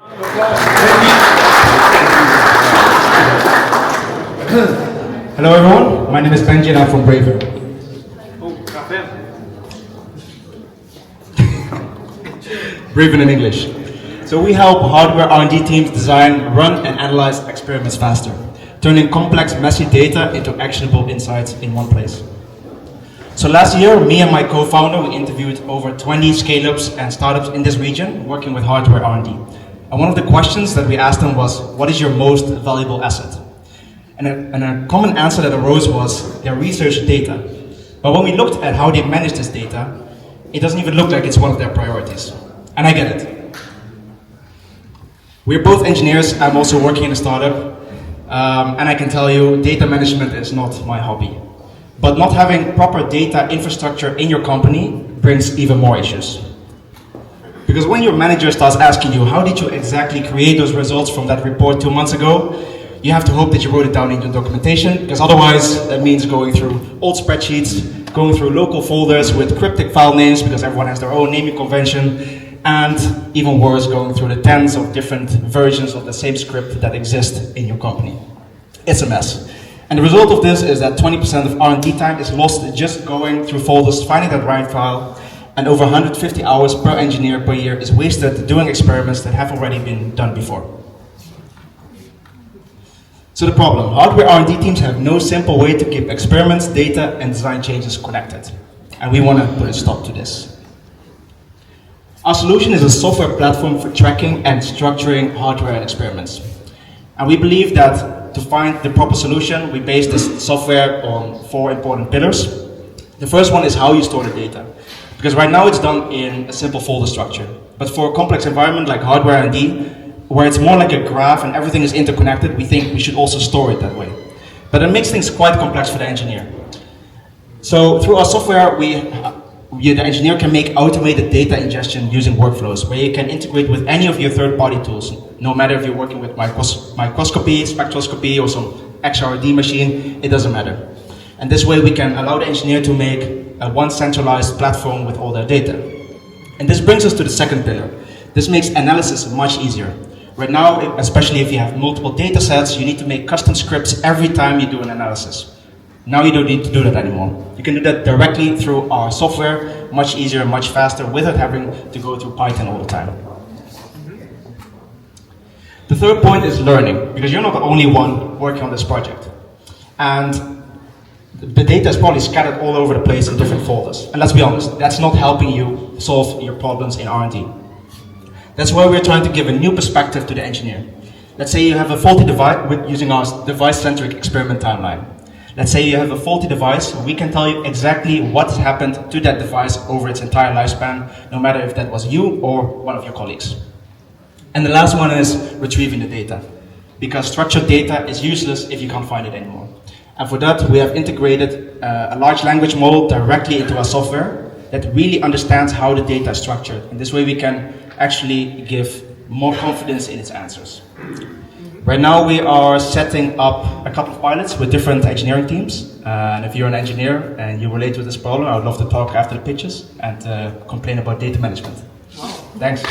Hello everyone, my name is Benji and I'm from Braven. Braven in English. So we help hardware R&D teams design, run and analyze experiments faster, turning complex, messy data into actionable insights in one place. So last year, me and my co-founder, we interviewed over 20 scale-ups and startups in this region working with hardware R&D. And one of the questions that we asked them was, what is your most valuable asset? And a common answer that arose was their research data. But when we looked at how they manage this data, it doesn't even look like it's one of their priorities. And I get it. We're both engineers, I'm also working in a startup, and I can tell you, data management is not my hobby. But not having proper data infrastructure in your company brings even more issues. Because when your manager starts asking you, how did you exactly create those results from that report 2 months ago, you have to hope that you wrote it down in your documentation, because otherwise that means going through old spreadsheets, going through local folders with cryptic file names because everyone has their own naming convention, and even worse, going through the tens of different versions of the same script that exist in your company. It's a mess. And the result of this is that 20% of R&D time is lost just going through folders, finding that right file, and over 150 hours per engineer per year is wasted doing experiments that have already been done before. So the problem, hardware R&D teams have no simple way to keep experiments, data, and design changes connected. And we want to put a stop to this. Our solution is a software platform for tracking and structuring hardware experiments. And we believe that to find the proper solution, we base this software on 4 important pillars. The first one is how you store the data. Because right now it's done in a simple folder structure. But for a complex environment like hardware R&D, where it's more like a graph and everything is interconnected, we think we should also store it that way. But it makes things quite complex for the engineer. So through our software, the engineer can make automated data ingestion using workflows, where you can integrate with any of your third-party tools, no matter if you're working with microscopy, spectroscopy, or some XRD machine, it doesn't matter. And this way we can allow the engineer to make one centralized platform with all their data. And this brings us to the second pillar. This makes analysis much easier. Right now, especially if you have multiple data sets, you need to make custom scripts every time you do an analysis. Now you don't need to do that anymore. You can do that directly through our software, much easier, much faster, without having to go through Python all the time. The third point is learning, because you're not the only one working on this project. And the data is probably scattered all over the place in different folders. And let's be honest, that's not helping you solve your problems in R&D. That's why we're trying to give a new perspective to the engineer. Let's say you have a faulty device using our device-centric experiment timeline. Let's say you have a faulty device, we can tell you exactly what happened to that device over its entire lifespan, no matter if that was you or one of your colleagues. And the last one is retrieving the data, because structured data is useless if you can't find it anymore. And for that, we have integrated a large language model directly into our software that really understands how the data is structured. And this way we can actually give more confidence in its answers. Right now we are setting up a couple of pilots with different engineering teams. And if you're an engineer and you relate to this problem, I would love to talk after the pitches and complain about data management. Thanks.